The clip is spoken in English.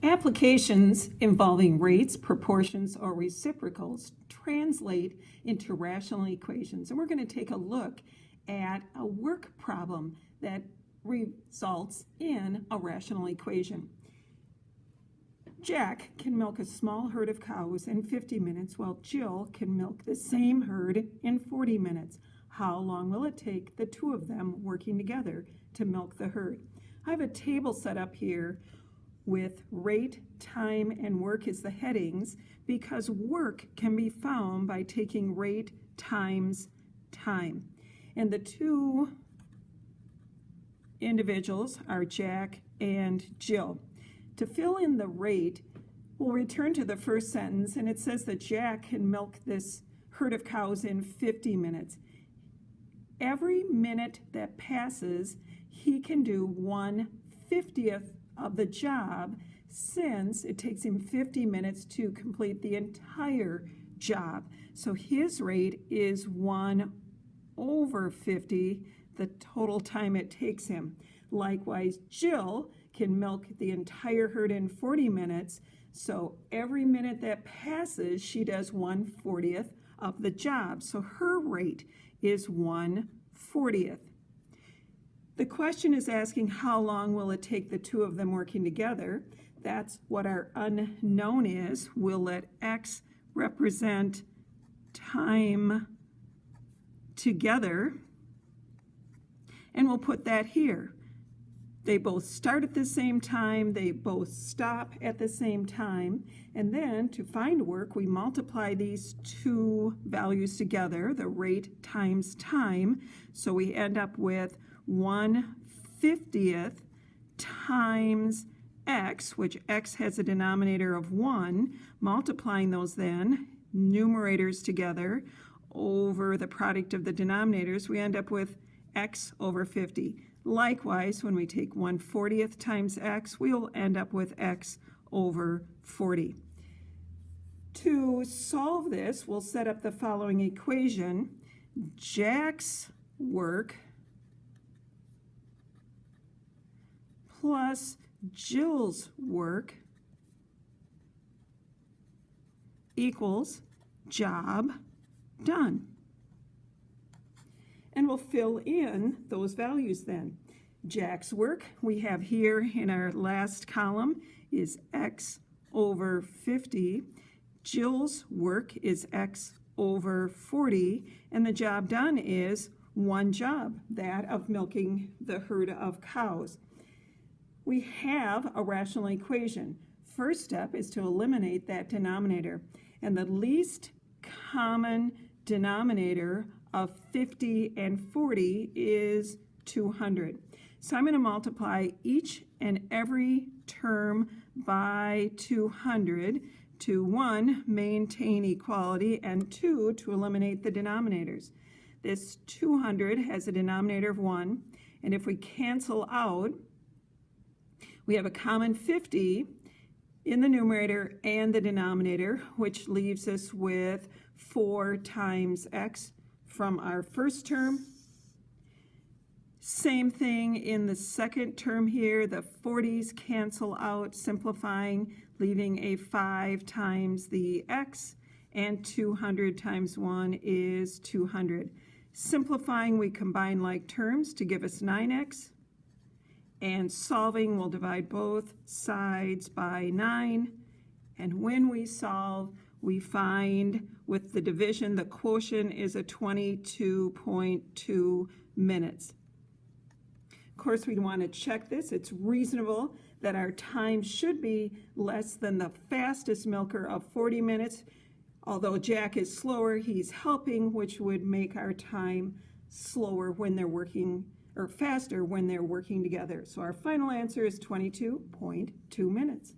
Applications involving rates, proportions, or reciprocals translate into rational equations. And we're going to take a look at a work problem that results in a rational equation. Jack can milk a small herd of cows in 50 minutes, while Jill can milk the same herd in 40 minutes. How long will it take the two of them working together to milk the herd? I have a table set up here with rate, time, and work as the headings because work can be found by taking rate times time. And the two individuals are Jack and Jill. To fill in the rate, we'll return to the first sentence, and it says that Jack can milk this herd of cows in 50 minutes. Every minute that passes, he can do 1/50th of the job, since it takes him 50 minutes to complete the entire job. So his rate is 1/50, the total time it takes him. Likewise, Jill can milk the entire herd in 40 minutes, so every minute that passes, she does 1/40th of the job. So her rate is 1/40th. The question is asking how long will it take the two of them working together. That's what our unknown is. We'll let X represent time together, and we'll put that here. They both start at the same time, they both stop at the same time, and then to find work, we multiply these two values together, the rate times time, so we end up with 1/50th times x, which x has a denominator of 1, multiplying those then, numerators together, over the product of the denominators, we end up with x over 50. Likewise, when we take 1/40th times x, we'll end up with x over 40. To solve this, we'll set up the following equation. Jack's work plus Jill's work equals job done. And we'll fill in those values then. Jack's work, we have here in our last column, is x over 50. Jill's work is x over 40. And the job done is one job, that of milking the herd of cows. We have a rational equation. First step is to eliminate that denominator. And the least common denominator of 50 and 40 is 200. So I'm going to multiply each and every term by 200 to 1, maintain equality, and 2, to eliminate the denominators. This 200 has a denominator of 1, and if we cancel out, we have a common 50 in the numerator and the denominator, which leaves us with 4 times x from our first term. Same thing in the second term here. The 40s cancel out, simplifying, leaving a 5 times the x, and 200 times 1 is 200. Simplifying, we combine like terms to give us 9x. And solving, we'll divide both sides by 9. And when we solve, we find with the division, the quotient is a 22.2 minutes. Of course, we want to check this. It's reasonable that our time should be less than the fastest milker of 40 minutes. Although Jack is slower, he's helping, which would make our time slower when they're working, or faster when they're working together. So our final answer is 22.2 minutes.